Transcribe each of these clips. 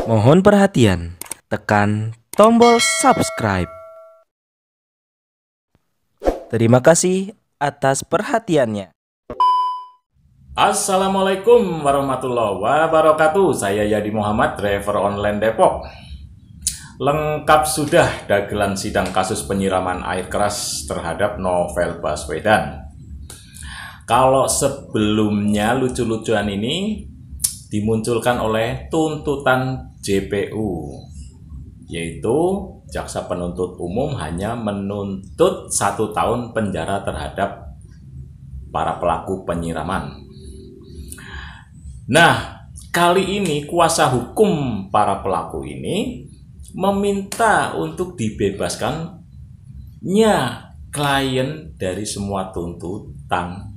Mohon perhatian, tekan tombol subscribe. Terima kasih atas perhatiannya. Assalamualaikum warahmatullahi wabarakatuh. Saya Yadi Muhammad, driver online Depok. Lengkap sudah dagelan sidang kasus penyiraman air keras terhadap Novel Baswedan. Kalau sebelumnya lucu-lucuan ini dimunculkan oleh tuntutan JPU, yaitu jaksa penuntut umum hanya menuntut 1 tahun penjara terhadap para pelaku penyiraman. Nah, kali ini kuasa hukum para pelaku ini meminta untuk dibebaskannya klien dari semua tuntutan.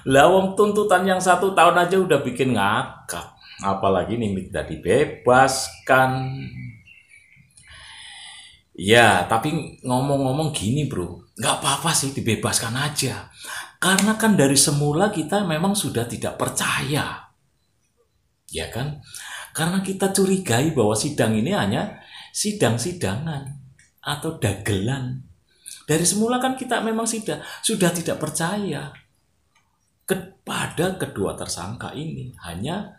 Lawang tuntutan yang 1 tahun aja udah bikin ngakak, apalagi nih minta dibebaskan. Ya, tapi ngomong-ngomong gini bro, nggak apa-apa sih dibebaskan aja. Karena kan dari semula kita memang sudah tidak percaya. Ya kan? Karena kita curigai bahwa sidang ini hanya sidang-sidangan atau dagelan. Dari semula kan kita memang sudah tidak percaya kepada kedua tersangka ini, hanya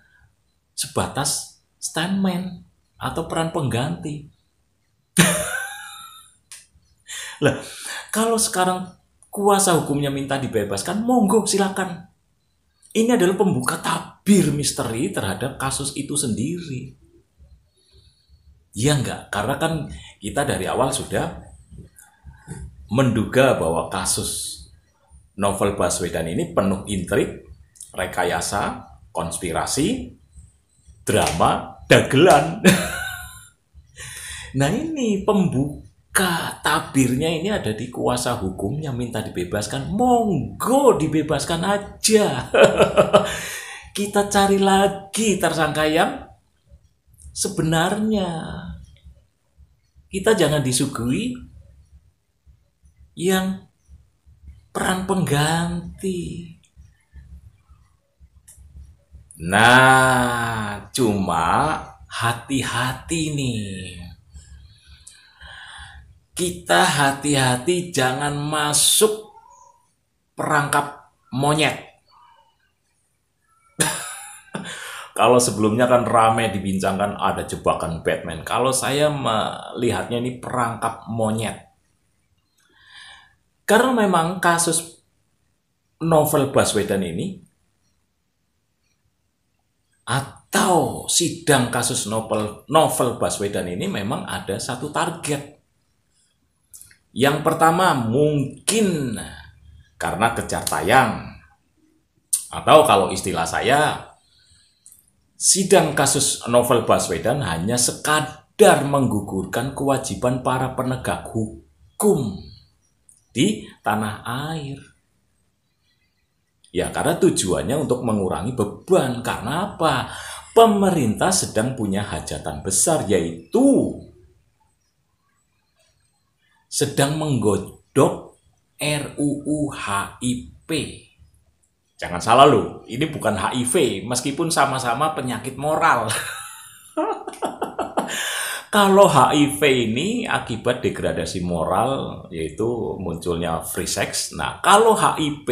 sebatas stuntman atau peran pengganti. Lah, kalau sekarang kuasa hukumnya minta dibebaskan, monggo silakan. Ini adalah pembuka tabir misteri terhadap kasus itu sendiri. Ya enggak, karena kan kita dari awal sudah menduga bahwa kasus Novel Baswedan ini penuh intrik, rekayasa, konspirasi, drama, dagelan. Nah ini pembuka tabirnya ini ada di kuasa hukumnya minta dibebaskan. Monggo dibebaskan aja. Kita cari lagi tersangka yang sebenarnya. Kita jangan disuguhi yang peran pengganti. Nah, cuma hati-hati nih. Kita hati-hati jangan masuk perangkap monyet. Kalau sebelumnya kan ramai dibincangkan ada jebakan Batman. Kalau saya melihatnya ini perangkap monyet. Karena memang kasus Novel Baswedan ini atau sidang kasus Novel Baswedan ini memang ada satu target. Yang pertama mungkin karena kejar tayang, atau kalau istilah saya, sidang kasus Novel Baswedan hanya sekadar menggugurkan kewajiban para penegak hukum di tanah air. Ya, karena tujuannya untuk mengurangi beban. Karena apa? Pemerintah sedang punya hajatan besar, yaitu sedang menggodok RUU HIP. Jangan salah loh, ini bukan HIV, meskipun sama-sama penyakit moral. Kalau HIV ini akibat degradasi moral, yaitu munculnya free sex. Nah, kalau HIP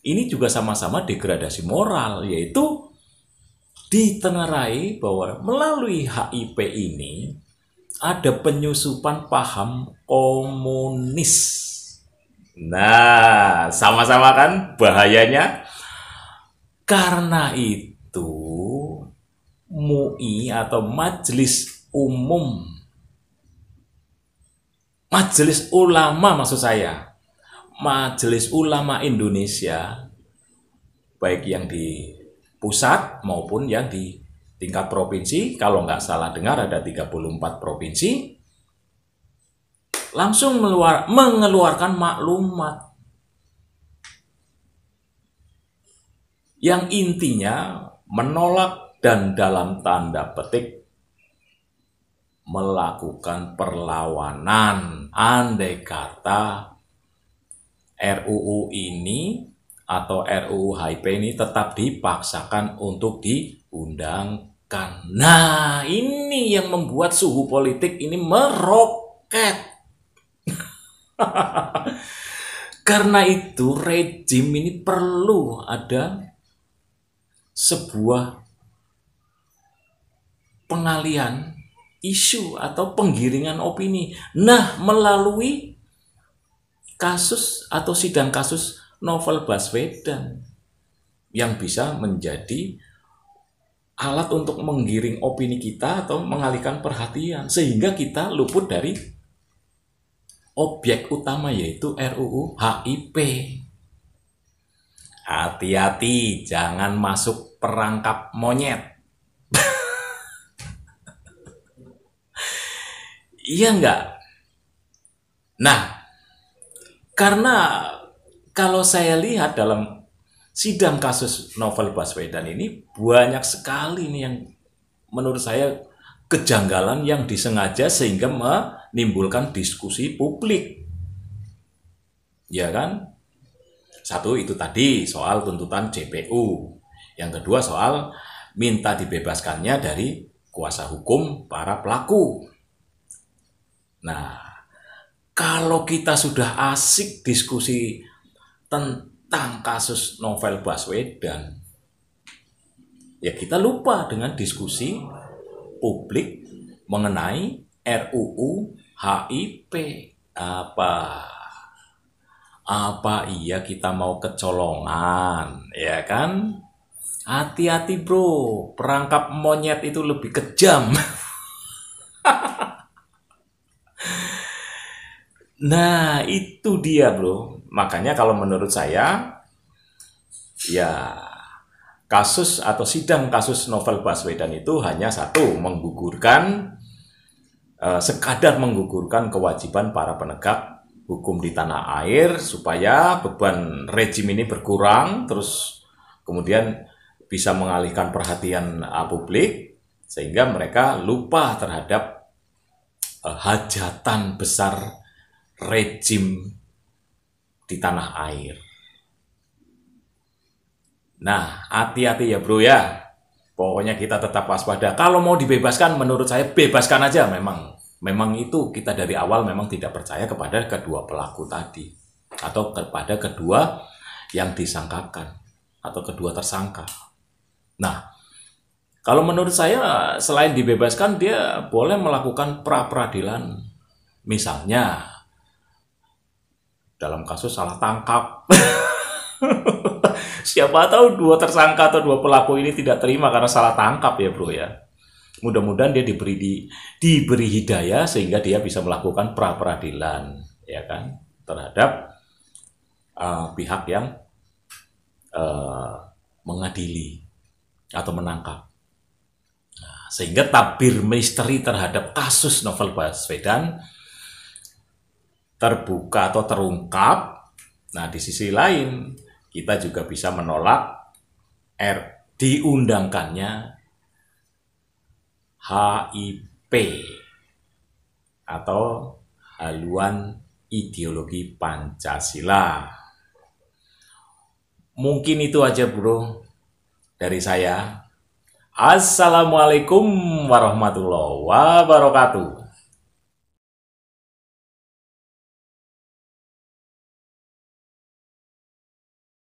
ini juga sama-sama degradasi moral, yaitu ditengarai bahwa melalui HIP ini ada penyusupan paham komunis. Nah, sama-sama kan bahayanya? Karena itu, MUI atau Majelis Ulama maksud saya, Majelis Ulama Indonesia, baik yang di pusat maupun yang di tingkat provinsi, kalau nggak salah dengar ada 34 provinsi, langsung mengeluarkan maklumat yang intinya menolak dan dalam tanda petik melakukan perlawanan andai kata RUU ini atau RUU HIP ini tetap dipaksakan untuk diundangkan. Nah, ini yang membuat suhu politik ini meroket. Karena itu rejim ini perlu ada sebuah pengalian isu atau penggiringan opini. Nah, melalui kasus atau sidang kasus Novel Baswedan yang bisa menjadi alat untuk menggiring opini kita atau mengalihkan perhatian sehingga kita luput dari objek utama yaitu RUU HIP. Hati-hati, jangan masuk perangkap monyet. Iya enggak? Nah, karena kalau saya lihat dalam sidang kasus Novel Baswedan ini banyak sekali nih yang menurut saya kejanggalan yang disengaja sehingga menimbulkan diskusi publik. Ya kan? Satu itu tadi soal tuntutan JPU. Yang kedua soal minta dibebaskannya dari kuasa hukum para pelaku. Nah, kalau kita sudah asik diskusi tentang kasus Novel Baswedan, ya kita lupa dengan diskusi publik mengenai RUU HIP. Apa iya kita mau kecolongan, ya kan? Hati-hati bro, perangkap monyet itu lebih kejam. Nah, itu dia bro. Makanya kalau menurut saya, ya kasus atau sidang kasus Novel Baswedan itu hanya satu, sekadar menggugurkan kewajiban para penegak hukum di tanah air supaya beban rejim ini berkurang, terus kemudian bisa mengalihkan perhatian publik sehingga mereka lupa terhadap hajatan besar rejim di tanah air. Nah, hati-hati ya bro ya. Pokoknya kita tetap waspada. Kalau mau dibebaskan, menurut saya bebaskan aja memang. Memang itu kita dari awal memang tidak percaya kepada kedua pelaku tadi. Atau kepada kedua yang disangkakan. Atau kedua tersangka. Nah, kalau menurut saya selain dibebaskan, dia boleh melakukan pra-peradilan. Misalnya, dalam kasus salah tangkap. Siapa tahu dua tersangka atau dua pelaku ini tidak terima karena salah tangkap ya bro ya. Mudah-mudahan dia diberi hidayah sehingga dia bisa melakukan pra-peradilan ya kan terhadap pihak yang mengadili atau menangkap. Nah, sehingga tabir misteri terhadap kasus Novel Baswedan terbuka atau terungkap. Nah, di sisi lain kita juga bisa menolak diundangkannya HIP atau haluan ideologi Pancasila. Mungkin itu aja bro dari saya. Assalamualaikum warahmatullahi wabarakatuh.